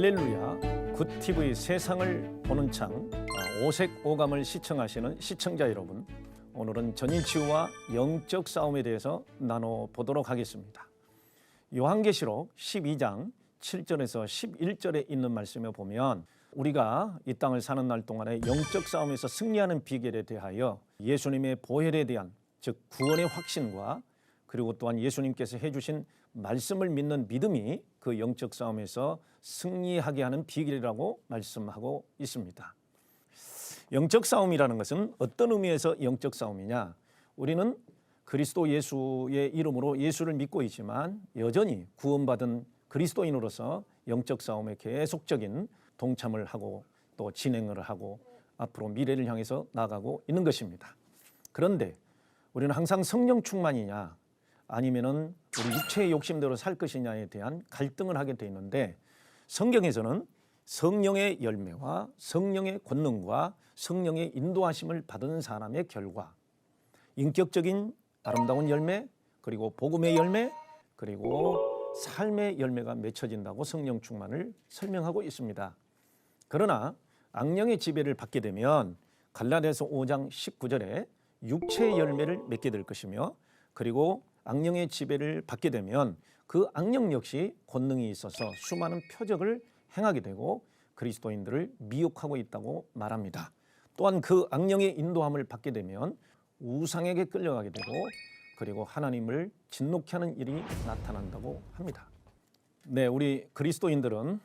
할렐루야, 굿TV 세상을 보는 창 오색 오감을 시청하시는 시청자 여러분, 오늘은 전인치유와 영적 싸움에 대해서 나눠보도록 하겠습니다. 요한계시록 12장 7절에서 11절에 있는 말씀에 보면 우리가 이 땅을 사는 날 동안에 영적 싸움에서 승리하는 비결에 대하여 예수님의 보혈에 대한, 즉 구원의 확신과 그리고 또한 예수님께서 해주신 말씀을 믿는 믿음이 그 영적 싸움에서 승리하게 하는 비결이라고 말씀하고 있습니다. 영적 싸움이라는 것은 어떤 의미에서 영적 싸움이냐? 우리는 그리스도 예수의 이름으로 예수를 믿고 있지만 여전히 구원받은 그리스도인으로서 영적 싸움에 계속적인 동참을 하고 또 진행을 하고 앞으로 미래를 향해서 나아가고 있는 것입니다. 그런데 우리는 항상 성령 충만이냐 아니면은 우리 육체의 욕심대로 살 것이냐에 대한 갈등을 하게 돼 있는데, 성경에서는 성령의 열매와 성령의 권능과 성령의 인도하심을 받은 사람의 결과, 인격적인 아름다운 열매, 그리고 복음의 열매, 그리고 삶의 열매가 맺혀진다고 성령 충만을 설명하고 있습니다. 그러나 악령의 지배를 받게 되면 갈라디아서 5장 19절에 육체의 열매를 맺게 될 것이며, 그리고 악령의 지배를 받게 되면 그 악령 역시 권능이 있어서 수많은 표적을 행하게 되고 그리스도인들을 미혹하고 있다고 말합니다. 또한 그 악령의 인도함을 받게 되면 우상에게 끌려가게 되고 그리고 하나님을 진노케 하는 일이 나타난다고 합니다. 네, 우리 그리스도인들은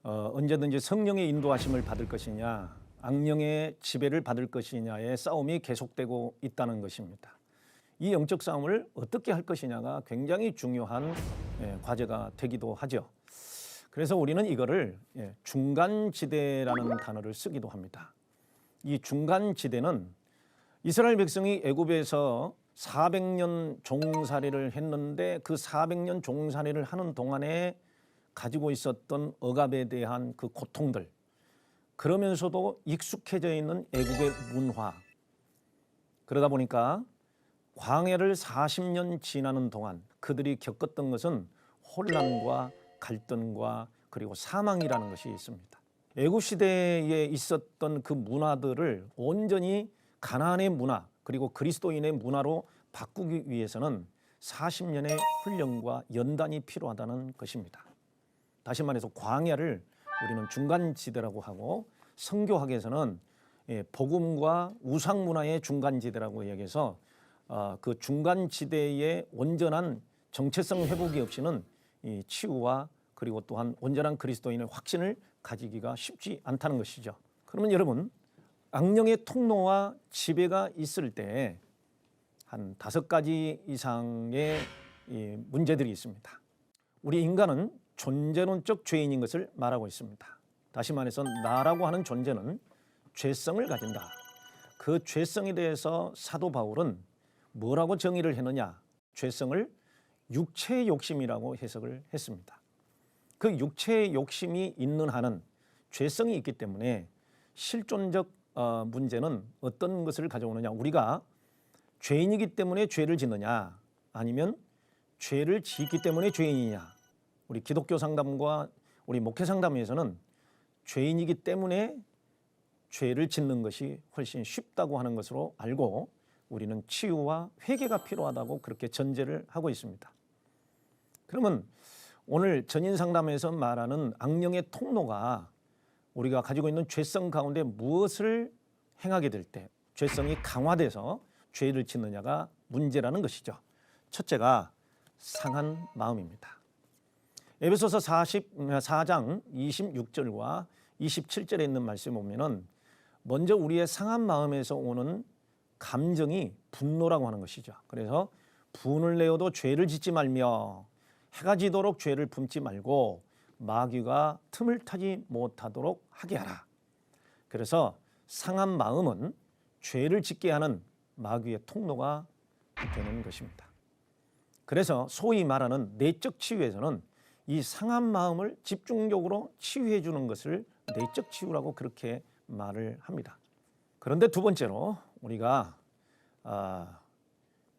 언제든지 성령의 인도하심을 받을 것이냐 악령의 지배를 받을 것이냐의 싸움이 계속되고 있다는 것입니다. 이 영적 싸움을 어떻게 할 것이냐가 굉장히 중요한 과제가 되기도 하죠. 그래서 우리는 이거를 중간지대라는 단어를 쓰기도 합니다. 이 중간지대는 이스라엘 백성이 애굽에서 400년 종살이를 했는데 그 400년 종살이를 하는 동안에 가지고 있었던 억압에 대한 그 고통들, 그러면서도 익숙해져 있는 애국의 문화, 그러다 보니까 광야를 40년 지나는 동안 그들이 겪었던 것은 혼란과 갈등과 그리고 사망이라는 것이 있습니다. 애국 시대에 있었던 그 문화들을 온전히 가나안의 문화 그리고 그리스도인의 문화로 바꾸기 위해서는 40년의 훈련과 연단이 필요하다는 것입니다. 다시 말해서 광야를 우리는 중간지대라고 하고, 성교학에서는 복음과 우상 문화의 중간지대라고 얘기해서 그 중간지대의 온전한 정체성 회복이 없이는 이 치유와 그리고 또한 온전한 그리스도인의 확신을 가지기가 쉽지 않다는 것이죠. 그러면 여러분, 악령의 통로와 지배가 있을 때 한 5가지 이상의 문제들이 있습니다. 우리 인간은 존재론적 죄인인 것을 말하고 있습니다. 다시 말해서 나라고 하는 존재는 죄성을 가진다. 그 죄성에 대해서 사도 바울은 뭐라고 정의를 했느냐? 죄성을 육체의 욕심이라고 해석을 했습니다. 그 육체의 욕심이 있는 한은 죄성이 있기 때문에 실존적 문제는 어떤 것을 가져오느냐? 우리가 죄인이기 때문에 죄를 짓느냐? 아니면 죄를 짓기 때문에 죄인이냐? 우리 기독교 상담과 우리 목회 상담에서는 죄인이기 때문에 죄를 짓는 것이 훨씬 쉽다고 하는 것으로 알고 우리는 치유와 회개가 필요하다고 그렇게 전제를 하고 있습니다. 그러면 오늘 전인 상담에서 말하는 악령의 통로가 우리가 가지고 있는 죄성 가운데 무엇을 행하게 될 때 죄성이 강화돼서 죄를 짓느냐가 문제라는 것이죠. 첫째가 상한 마음입니다. 에베소서 4장 26절과 27절에 있는 말씀을 보면은 먼저 우리의 상한 마음에서 오는 감정이 분노라고 하는 것이죠. 그래서 분을 내어도 죄를 짓지 말며 해가 지도록 죄를 품지 말고 마귀가 틈을 타지 못하도록 하게 하라. 그래서 상한 마음은 죄를 짓게 하는 마귀의 통로가 되는 것입니다. 그래서 소위 말하는 내적 치유에서는 이 상한 마음을 집중적으로 치유해 주는 것을 내적 치유라고 그렇게 말을 합니다. 그런데 두 번째로 우리가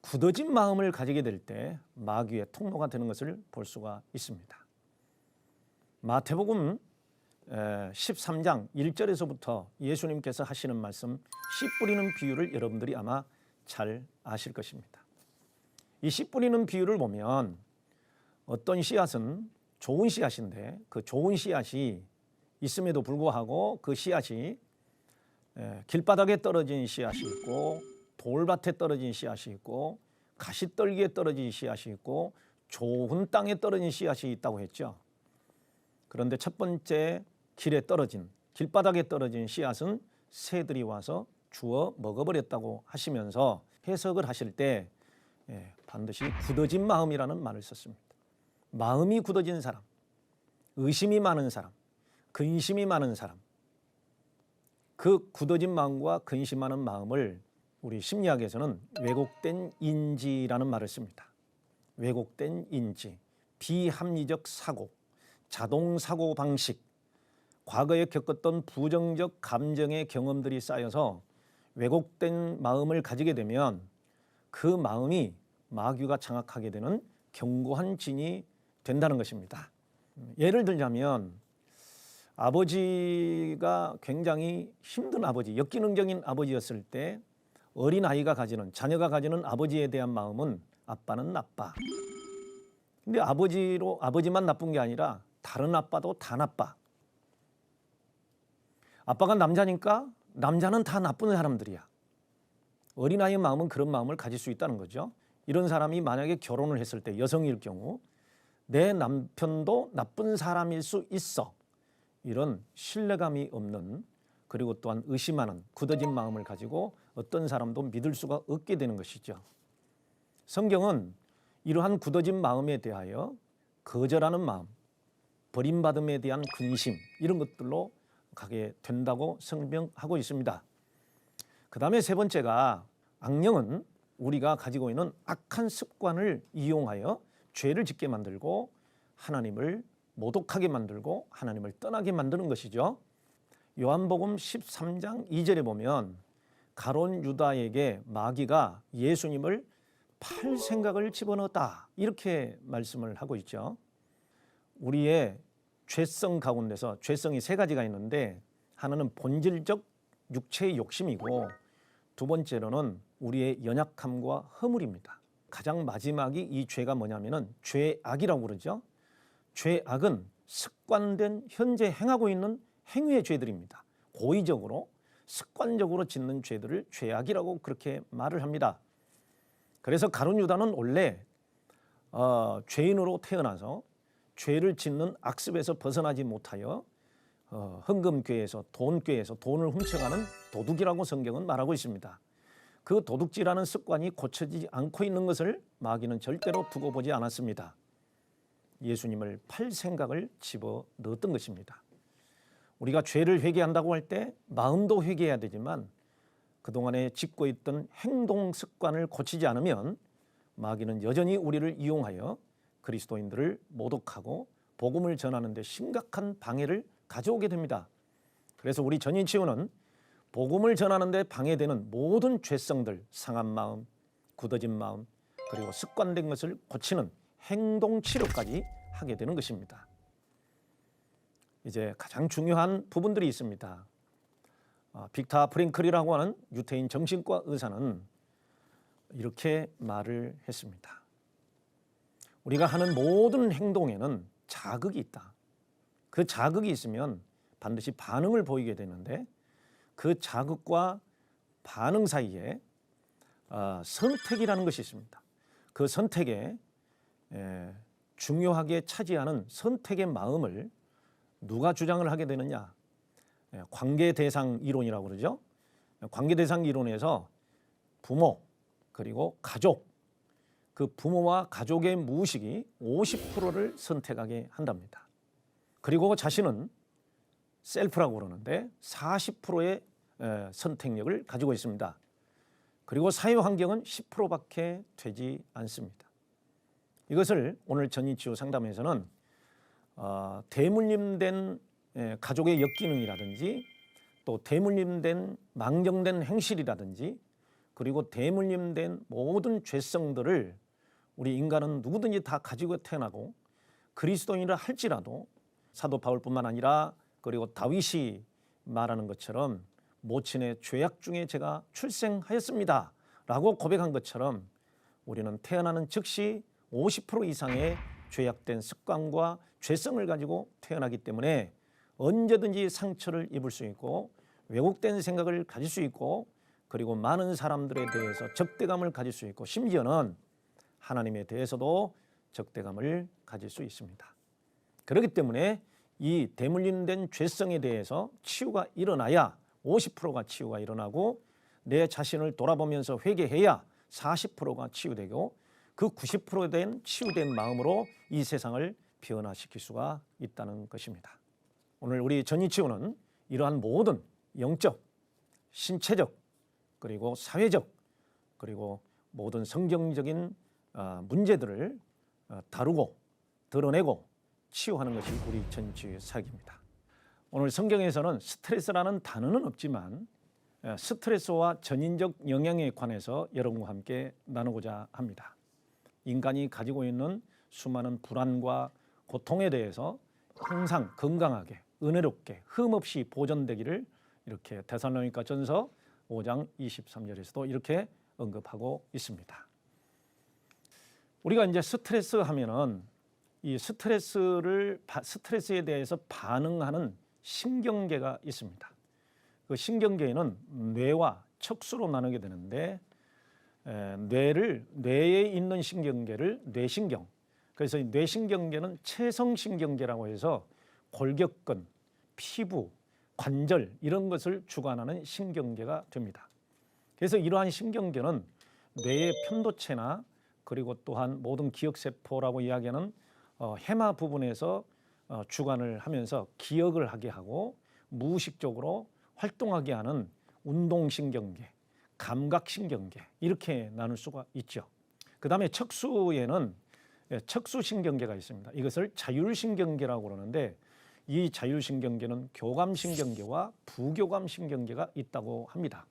굳어진 마음을 가지게 될 때 마귀의 통로가 되는 것을 볼 수가 있습니다. 마태복음 13장 1절에서부터 예수님께서 하시는 말씀 씨 뿌리는 비유를 여러분들이 아마 잘 아실 것입니다. 이 씨 뿌리는 비유를 보면 어떤 씨앗은 좋은 씨앗인데 그 좋은 씨앗이 있음에도 불구하고 그 씨앗이 길바닥에 떨어진 씨앗이 있고 돌밭에 떨어진 씨앗이 있고 가시떨기에 떨어진 씨앗이 있고 좋은 땅에 떨어진 씨앗이 있다고 했죠. 그런데 첫 번째 길바닥에 떨어진 씨앗은 새들이 와서 주워 먹어버렸다고 하시면서 해석을 하실 때 반드시 굳어진 마음이라는 말을 썼습니다. 마음이 굳어진 사람, 의심이 많은 사람, 근심이 많은 사람, 그 굳어진 마음과 근심 많은 마음을 우리 심리학에서는 왜곡된 인지라는 말을 씁니다. 왜곡된 인지, 비합리적 사고, 자동 사고 방식, 과거에 겪었던 부정적 감정의 경험들이 쌓여서 왜곡된 마음을 가지게 되면 그 마음이 마귀가 장악하게 되는 견고한 진이 된다는 것입니다. 예를 들자면 아버지가 굉장히 힘든 아버지, 역기능적인 아버지였을 때 어린아이가 가지는, 자녀가 가지는 아버지에 대한 마음은 아빠는 나빠. 근데 아버지만 나쁜 게 아니라 다른 아빠도 다 나빠. 아빠가 남자니까 남자는 다 나쁜 사람들이야. 어린아이의 마음은 그런 마음을 가질 수 있다는 거죠. 이런 사람이 만약에 결혼을 했을 때 여성일 경우 내 남편도 나쁜 사람일 수 있어. 이런 신뢰감이 없는, 그리고 또한 의심하는 굳어진 마음을 가지고 어떤 사람도 믿을 수가 없게 되는 것이죠. 성경은 이러한 굳어진 마음에 대하여 거절하는 마음, 버림받음에 대한 근심, 이런 것들로 가게 된다고 설명하고 있습니다. 그 다음에 세 번째가, 악령은 우리가 가지고 있는 악한 습관을 이용하여 죄를 짓게 만들고 하나님을 모독하게 만들고 하나님을 떠나게 만드는 것이죠. 요한복음 13장 2절에 보면 가룟 유다에게 마귀가 예수님을 팔 생각을 집어넣었다, 이렇게 말씀을 하고 있죠. 우리의 죄성 가운데서 죄성이 세 가지가 있는데, 하나는 본질적 육체의 욕심이고, 두 번째로는 우리의 연약함과 허물입니다. 가장 마지막이 이 죄가 뭐냐면은 죄악이라고 그러죠. 죄악은 습관된 현재 행하고 있는 행위의 죄들입니다. 고의적으로 습관적으로 짓는 죄들을 죄악이라고 그렇게 말을 합니다. 그래서 가룟 유다는 원래 죄인으로 태어나서 죄를 짓는 악습에서 벗어나지 못하여 헌금괴에서 돈괴에서 돈을 훔쳐가는 도둑이라고 성경은 말하고 있습니다. 그 도둑질하는 습관이 고쳐지지 않고 있는 것을 마귀는 절대로 두고 보지 않았습니다. 예수님을 팔 생각을 집어넣었던 것입니다. 우리가 죄를 회개한다고 할 때 마음도 회개해야 되지만 그동안에 짓고 있던 행동 습관을 고치지 않으면 마귀는 여전히 우리를 이용하여 그리스도인들을 모독하고 복음을 전하는 데 심각한 방해를 가져오게 됩니다. 그래서 우리 전인치유는 복음을 전하는 데 방해되는 모든 죄성들, 상한 마음, 굳어진 마음, 그리고 습관된 것을 고치는 행동 치료까지 하게 되는 것입니다. 이제 가장 중요한 부분들이 있습니다. 빅터 프랭클이라고 하는 유태인 정신과 의사는 이렇게 말을 했습니다. 우리가 하는 모든 행동에는 자극이 있다. 그 자극이 있으면 반드시 반응을 보이게 되는데, 그 자극과 반응 사이에 선택이라는 것이 있습니다. 그 선택에 중요하게 차지하는 선택의 마음을 누가 주장을 하게 되느냐? 관계대상 이론이라고 그러죠. 관계대상 이론에서 부모 그리고 가족, 그 부모와 가족의 무의식이 50%를 선택하게 한답니다. 그리고 자신은 셀프라고 그러는데 40%의 선택력을 가지고 있습니다. 그리고 사회 환경은 10%밖에 되지 않습니다. 이것을 오늘 전인치유 상담에서는 대물림된 가족의 역기능이라든지, 또 대물림된 망정된 행실이라든지, 그리고 대물림된 모든 죄성들을 우리 인간은 누구든지 다 가지고 태어나고 그리스도인이라 할지라도 사도 바울뿐만 아니라 그리고 다윗이 말하는 것처럼 모친의 죄악 중에 제가 출생하였습니다 라고 고백한 것처럼 우리는 태어나는 즉시 50% 이상의 죄악된 습관과 죄성을 가지고 태어나기 때문에 언제든지 상처를 입을 수 있고 왜곡된 생각을 가질 수 있고 그리고 많은 사람들에 대해서 적대감을 가질 수 있고 심지어는 하나님에 대해서도 적대감을 가질 수 있습니다. 그렇기 때문에 이 대물림된 죄성에 대해서 치유가 일어나야 50%가 치유가 일어나고 내 자신을 돌아보면서 회개해야 40%가 치유되고 그 90%된 치유된 마음으로 이 세상을 변화시킬 수가 있다는 것입니다. 오늘 우리 전이치유는 이러한 모든 영적, 신체적, 그리고 사회적, 그리고 모든 성경적인 문제들을 다루고 드러내고 치유하는 것이 우리 전이치유의 사역입니다. 오늘 성경에서는 스트레스라는 단어는 없지만 스트레스와 전인적 영향에 관해서 여러분과 함께 나누고자 합니다. 인간이 가지고 있는 수많은 불안과 고통에 대해서 항상 건강하게 은혜롭게 흠없이 보존되기를 이렇게 데살로니가 전서 5장 23절에서도 이렇게 언급하고 있습니다. 우리가 이제 스트레스 하면은 이 스트레스에 대해서 반응하는 신경계가 있습니다. 그 신경계는 뇌와 척수로 나누게 되는데 뇌에 있는 신경계를 뇌신경, 그래서 이 뇌신경계는 체성신경계라고 해서 골격근, 피부, 관절 이런 것을 주관하는 신경계가 됩니다. 그래서 이러한 신경계는 뇌의 편도체나 그리고 또한 모든 기억세포라고 이야기하는 해마 부분에서 주관을 하면서 기억을 하게 하고 무의식적으로 활동하게 하는 운동신경계, 감각신경계 이렇게 나눌 수가 있죠. 그 다음에 척수에는 척수신경계가 있습니다. 이것을 자율신경계라고 그러는데 이 자율신경계는 교감신경계와 부교감신경계가 있다고 합니다.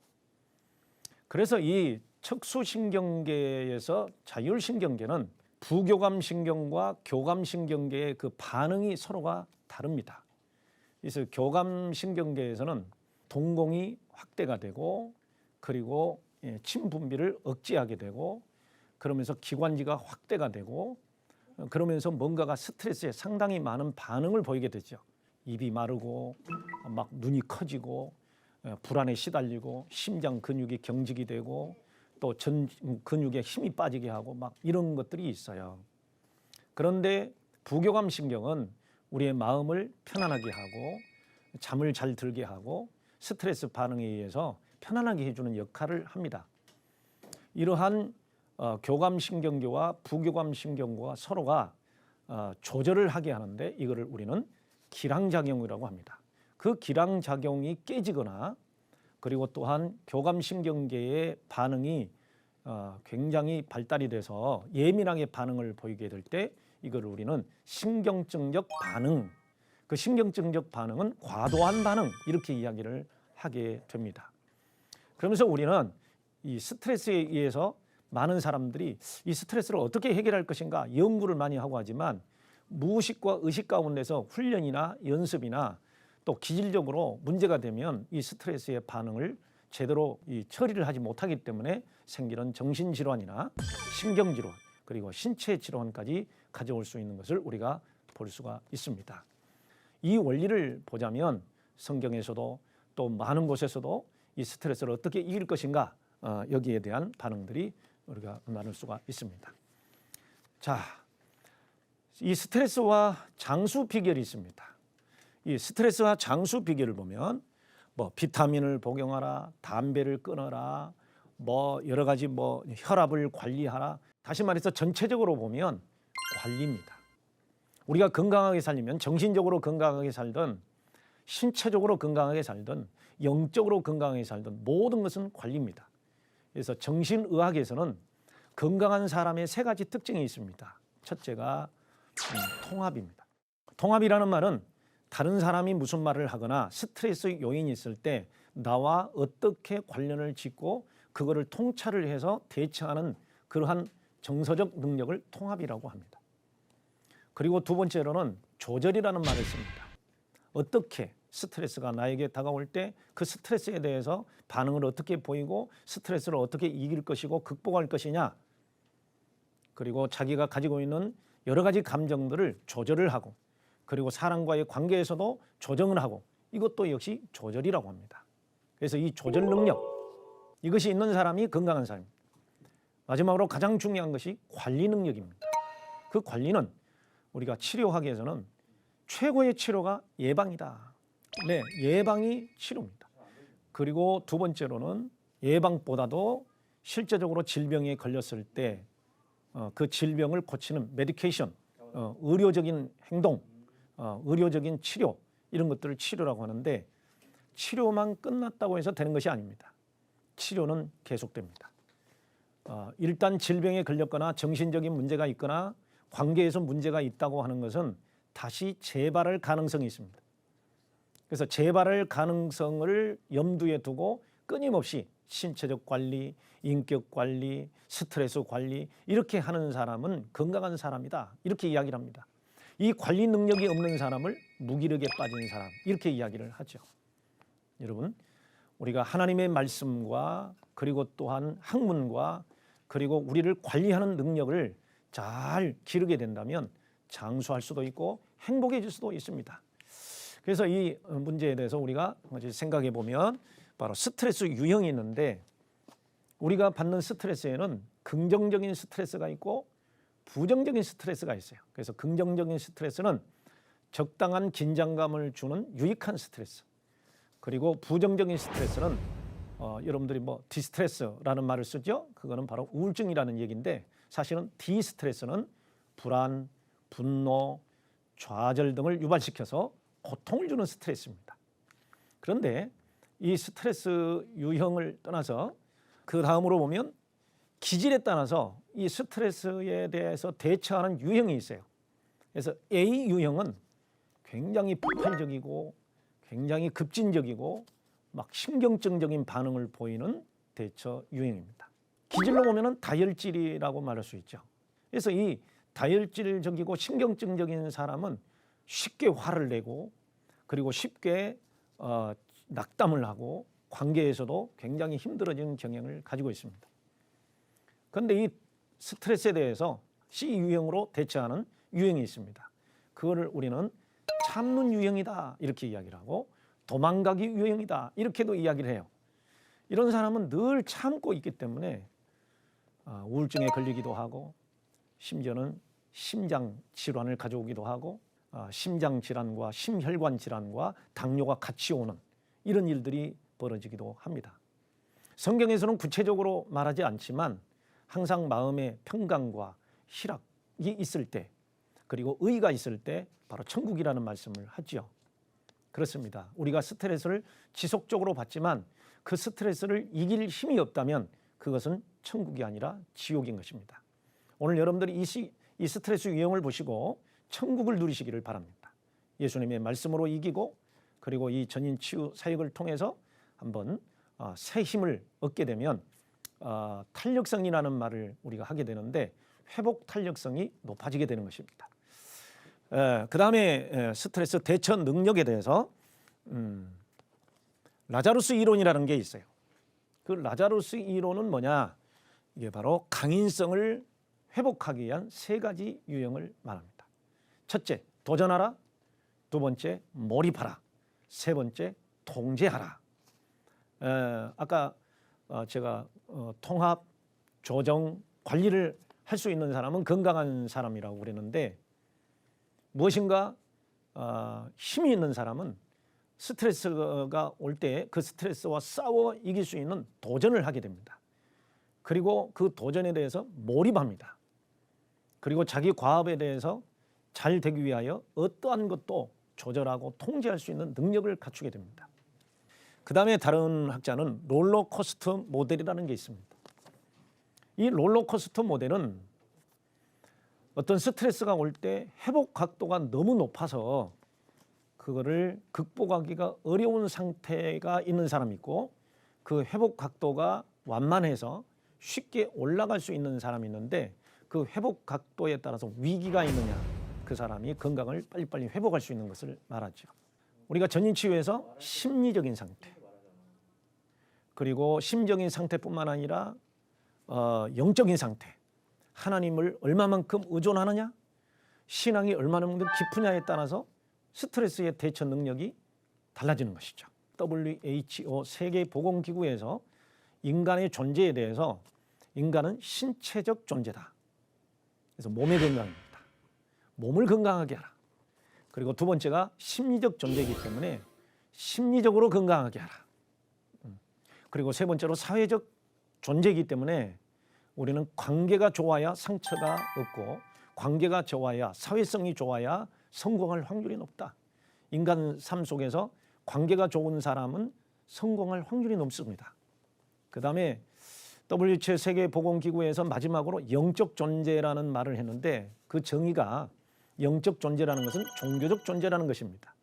그래서 이 척수신경계에서 자율신경계는 부교감신경과 교감신경계의 그 반응이 서로가 다릅니다. 그래서 교감신경계에서는 동공이 확대가 되고 그리고 침 분비를 억제하게 되고 그러면서 기관지가 확대가 되고 그러면서 뭔가가 스트레스에 상당히 많은 반응을 보이게 되죠. 입이 마르고 막 눈이 커지고 불안에 시달리고 심장 근육이 경직이 되고 또 전 근육에 힘이 빠지게 하고 막 이런 것들이 있어요. 그런데 부교감 신경은 우리의 마음을 편안하게 하고 잠을 잘 들게 하고 스트레스 반응에 의해서 편안하게 해주는 역할을 합니다. 이러한 교감신경계와 부교감신경계가 서로가 조절을 하게 하는데 이거를 우리는 기량작용이라고 합니다. 그 기량작용이 깨지거나 그리고 또한 교감신경계의 반응이 굉장히 발달이 돼서 예민하게 반응을 보이게 될 때 이걸 우리는 신경증적 반응, 그 신경증적 반응은 과도한 반응 이렇게 이야기를 하게 됩니다. 그러면서 우리는 이 스트레스에 의해서 많은 사람들이 이 스트레스를 어떻게 해결할 것인가 연구를 많이 하고 하지만 무의식과 의식 가운데서 훈련이나 연습이나 또 기질적으로 문제가 되면 이 스트레스의 반응을 제대로 처리를 하지 못하기 때문에 생기는 정신질환이나 신경질환 그리고 신체질환까지 가져올 수 있는 것을 우리가 볼 수가 있습니다. 이 원리를 보자면 성경에서도 또 많은 곳에서도 이 스트레스를 어떻게 이길 것인가 여기에 대한 반응들이 우리가 나눌 수가 있습니다. 자, 이 스트레스와 장수 비결이 있습니다. 이 스트레스와 장수 비결을 보면 뭐 비타민을 복용하라, 담배를 끊어라, 뭐 여러 가지 뭐 혈압을 관리하라. 다시 말해서 전체적으로 보면 관리입니다. 우리가 건강하게 살려면 정신적으로 건강하게 살든 신체적으로 건강하게 살든 영적으로 건강하게 살든 모든 것은 관리입니다. 그래서 정신의학에서는 건강한 사람의 세 가지 특징이 있습니다. 첫째가 통합입니다. 통합이라는 말은 다른 사람이 무슨 말을 하거나 스트레스 요인이 있을 때 나와 어떻게 관련을 짓고 그거를 통찰을 해서 대처하는 그러한 정서적 능력을 통합이라고 합니다. 그리고 두 번째로는 조절이라는 말을 씁니다. 어떻게 스트레스가 나에게 다가올 때 그 스트레스에 대해서 반응을 어떻게 보이고 스트레스를 어떻게 이길 것이고 극복할 것이냐, 그리고 자기가 가지고 있는 여러 가지 감정들을 조절을 하고, 그리고 사람과의 관계에서도 조정을 하고, 이것도 역시 조절이라고 합니다. 그래서 이 조절 능력, 이것이 있는 사람이 건강한 사람입니다. 마지막으로 가장 중요한 것이 관리 능력입니다. 그 관리는 우리가 치료하기 위해서는 최고의 치료가 예방이다. 네, 예방이 치료입니다. 그리고 두 번째로는 예방보다도 실제적으로 질병에 걸렸을 때 그 질병을 고치는 메디케이션, 의료적인 행동, 의료적인 치료, 이런 것들을 치료라고 하는데, 치료만 끝났다고 해서 되는 것이 아닙니다. 치료는 계속됩니다. 일단 질병에 걸렸거나 정신적인 문제가 있거나 관계에서 문제가 있다고 하는 것은 다시 재발할 가능성이 있습니다. 그래서 재발할 가능성을 염두에 두고 끊임없이 신체적 관리, 인격 관리, 스트레스 관리, 이렇게 하는 사람은 건강한 사람이다, 이렇게 이야기를 합니다. 이 관리 능력이 없는 사람을 무기력에 빠진 사람, 이렇게 이야기를 하죠. 여러분, 우리가 하나님의 말씀과 그리고 또한 학문과 그리고 우리를 관리하는 능력을 잘 기르게 된다면 장수할 수도 있고 행복해질 수도 있습니다. 그래서 이 문제에 대해서 우리가 생각해 보면 바로 스트레스 유형이 있는데, 우리가 받는 스트레스에는 긍정적인 스트레스가 있고 부정적인 스트레스가 있어요. 그래서 긍정적인 스트레스는 적당한 긴장감을 주는 유익한 스트레스, 그리고 부정적인 스트레스는 여러분들이 뭐 디스트레스라는 말을 쓰죠. 그거는 바로 우울증이라는 얘기인데, 사실은 디스트레스는 불안, 분노, 좌절 등을 유발시켜서 고통을 주는 스트레스입니다. 그런데 이 스트레스 유형을 떠나서 그 다음으로 보면 기질에 따라서 이 스트레스에 대해서 대처하는 유형이 있어요. 그래서 A 유형은 굉장히 폭발적이고 굉장히 급진적이고 막 신경증적인 반응을 보이는 대처 유형입니다. 기질로 보면은 다혈질이라고 말할 수 있죠. 그래서 이 다혈질적이고 신경증적인 사람은 쉽게 화를 내고, 그리고 쉽게 낙담을 하고 관계에서도 굉장히 힘들어지는 경향을 가지고 있습니다. 그런데 이 스트레스에 대해서 C 유형으로 대처하는 유형이 있습니다. 그거를 우리는 참는 유형이다, 이렇게 이야기를 하고, 도망가기 유형이다, 이렇게도 이야기를 해요. 이런 사람은 늘 참고 있기 때문에 우울증에 걸리기도 하고, 심지어는 심장 질환을 가져오기도 하고, 심장 질환과 심혈관 질환과 당뇨가 같이 오는 이런 일들이 벌어지기도 합니다. 성경에서는 구체적으로 말하지 않지만 항상 마음의 평강과 희락이 있을 때, 그리고 의가 있을 때 바로 천국이라는 말씀을 하지요. 그렇습니다. 우리가 스트레스를 지속적으로 받지만 그 스트레스를 이길 힘이 없다면 그것은 천국이 아니라 지옥인 것입니다. 오늘 여러분들이 이 스트레스 유형을 보시고 천국을 누리시기를 바랍니다. 예수님의 말씀으로 이기고, 그리고 이 전인 치유 사역을 통해서 한번 새 힘을 얻게 되면 탄력성이라는 말을 우리가 하게 되는데, 회복 탄력성이 높아지게 되는 것입니다. 그 다음에 스트레스 대처 능력에 대해서 라자루스 이론이라는 게 있어요. 그 라자루스 이론은 뭐냐? 이게 바로 강인성을 회복하기 위한 세 가지 유형을 말합니다. 첫째, 도전하라. 두 번째, 몰입하라. 세 번째, 통제하라. 아까 제가 통합, 조정, 관리를 할 수 있는 사람은 건강한 사람이라고 그랬는데, 무엇인가 힘이 있는 사람은 스트레스가 올 때 그 스트레스와 싸워 이길 수 있는 도전을 하게 됩니다. 그리고 그 도전에 대해서 몰입합니다. 그리고 자기 과업에 대해서 잘 되기 위하여 어떠한 것도 조절하고 통제할 수 있는 능력을 갖추게 됩니다. 그 다음에 다른 학자는 롤러코스터 모델이라는 게 있습니다. 이 롤러코스터 모델은 어떤 스트레스가 올 때 회복 각도가 너무 높아서 그거를 극복하기가 어려운 상태가 있는 사람이 있고, 그 회복 각도가 완만해서 쉽게 올라갈 수 있는 사람이 있는데, 그 회복 각도에 따라서 위기가 있느냐, 그 그 사람이 건강을 빨리빨리 회복할 수 있는 것을 말하죠. 우리가 전인치유에서 심리적인 상태, 그리고 심적인 상태뿐만 아니라 영적인 상태, 하나님을 얼마만큼 의존하느냐, 신앙이 얼마만큼 깊으냐에 따라서 스트레스의 대처 능력이 달라지는 것이죠. WHO 세계보건기구에서 인간의 존재에 대해서 인간은 신체적 존재다. 그래서 몸의 건강입니다. 몸을 건강하게 하라. 그리고 두 번째가 심리적 존재이기 때문에 심리적으로 건강하게 하라. 그리고 세 번째로 사회적 존재이기 때문에 우리는 관계가 좋아야 상처가 없고 관계가 좋아야 사회성이 좋아야 성공할 확률이 높다. 인간 삶 속에서 관계가 좋은 사람은 성공할 확률이 높습니다. 그다음에 WHO 세계보건기구에서 마지막으로 영적 존재라는 말을 했는데 그 정의가 영적 존재라는 것은 종교적 존재라는 것입니다.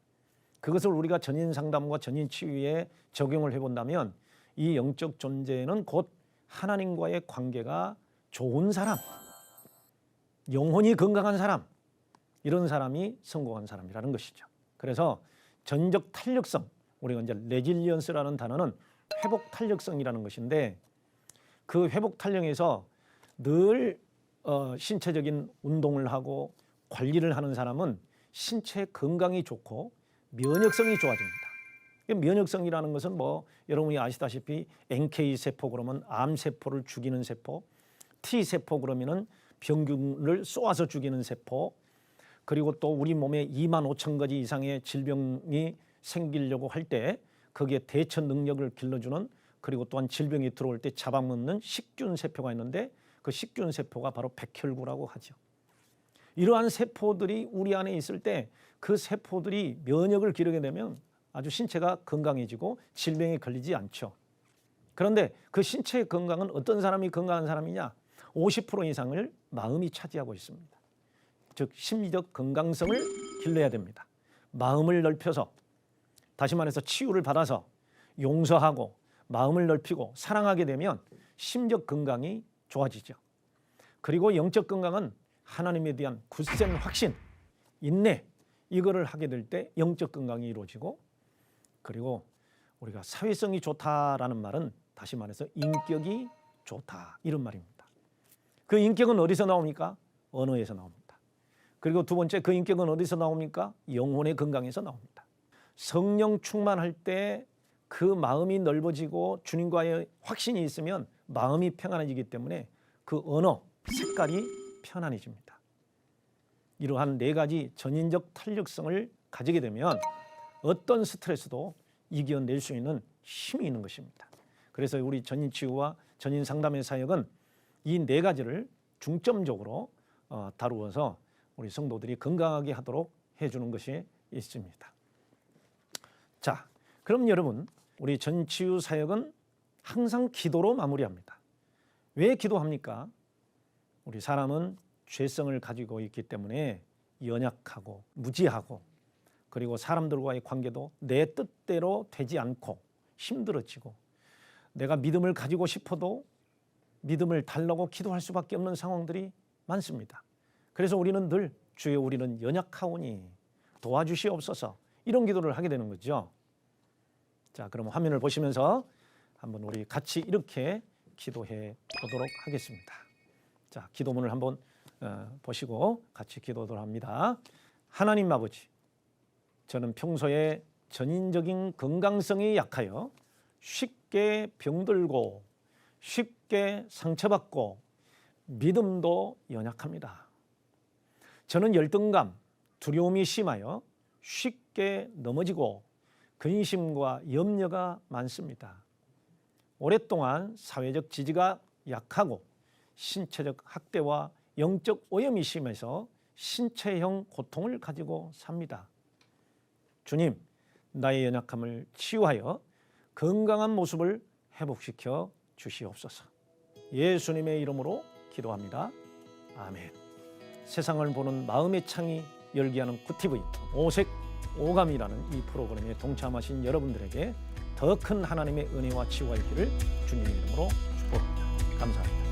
그것을 우리가 전인 상담과 전인 치유에 적용을 해본다면 이 영적 존재는 곧 하나님과의 관계가 좋은 사람, 영혼이 건강한 사람, 이런 사람이 성공한 사람이라는 것이죠. 그래서 전적 탄력성, 우리가 이제 레질리언스라는 단어는 회복 탄력성이라는 것인데 그 회복 탄력에서 늘 신체적인 운동을 하고 관리를 하는 사람은 신체 건강이 좋고 면역성이 좋아집니다. 면역성이라는 것은 뭐 여러분이 아시다시피 NK 세포 그러면 암 세포를 죽이는 세포, T 세포 그러면은 병균을 쏘아서 죽이는 세포, 그리고 또 우리 몸에 2만 5천 가지 이상의 질병이 생기려고 할 때 거기에 대처 능력을 길러주는, 그리고 또한 질병이 들어올 때 잡아먹는 식균 세포가 있는데 그 식균 세포가 바로 백혈구라고 하죠. 이러한 세포들이 우리 안에 있을 때 그 세포들이 면역을 기르게 되면 아주 신체가 건강해지고 질병에 걸리지 않죠. 그런데 그 신체의 건강은 어떤 사람이 건강한 사람이냐? 50% 이상을 마음이 차지하고 있습니다. 즉 심리적 건강성을 길러야 됩니다. 마음을 넓혀서, 다시 말해서 치유를 받아서 용서하고 마음을 넓히고 사랑하게 되면 심적 건강이 좋아지죠. 그리고 영적 건강은 하나님에 대한 굳센 확신, 인내, 이거를 하게 될 때 영적 건강이 이루어지고, 그리고 우리가 사회성이 좋다라는 말은 다시 말해서 인격이 좋다, 이런 말입니다. 그 인격은 어디서 나옵니까? 언어에서 나옵니다. 그리고 두 번째, 그 인격은 어디서 나옵니까? 영혼의 건강에서 나옵니다. 성령 충만할 때 그 마음이 넓어지고 주님과의 확신이 있으면 마음이 평안해지기 때문에 그 언어, 색깔이 편안해집니다. 이러한 네 가지 전인적 탄력성을 가지게 되면 어떤 스트레스도 이겨낼 수 있는 힘이 있는 것입니다. 그래서 우리 전인치유와 전인상담의 사역은 이 네 가지를 중점적으로 다루어서 우리 성도들이 건강하게 하도록 해주는 것이 있습니다. 자, 그럼 여러분, 우리 전치유 사역은 항상 기도로 마무리합니다. 왜 기도합니까? 우리 사람은 죄성을 가지고 있기 때문에 연약하고 무지하고, 그리고 사람들과의 관계도 내 뜻대로 되지 않고 힘들어지고, 내가 믿음을 가지고 싶어도 믿음을 달라고 기도할 수밖에 없는 상황들이 많습니다. 그래서 우리는 늘 주여 우리는 연약하오니 도와주시옵소서, 이런 기도를 하게 되는 거죠. 자, 그럼 화면을 보시면서 한번 우리 같이 이렇게 기도해 보도록 하겠습니다. 자, 기도문을 한번 보시고 같이 기도를 합니다. 하나님 아버지, 저는 평소에 전인적인 건강성이 약하여 쉽게 병들고 쉽게 상처받고 믿음도 연약합니다. 저는 열등감, 두려움이 심하여 쉽게 넘어지고 근심과 염려가 많습니다. 오랫동안 사회적 지지가 약하고 신체적 학대와 영적 오염이 심해서 신체형 고통을 가지고 삽니다. 주님, 나의 연약함을 치유하여 건강한 모습을 회복시켜 주시옵소서. 예수님의 이름으로 기도합니다. 아멘. 세상을 보는 마음의 창이 열게 하는 굿TV 오색 오감이라는 이 프로그램에 동참하신 여러분들에게 더 큰 하나님의 은혜와 치유가 있기를 주님의 이름으로 축복합니다. 감사합니다.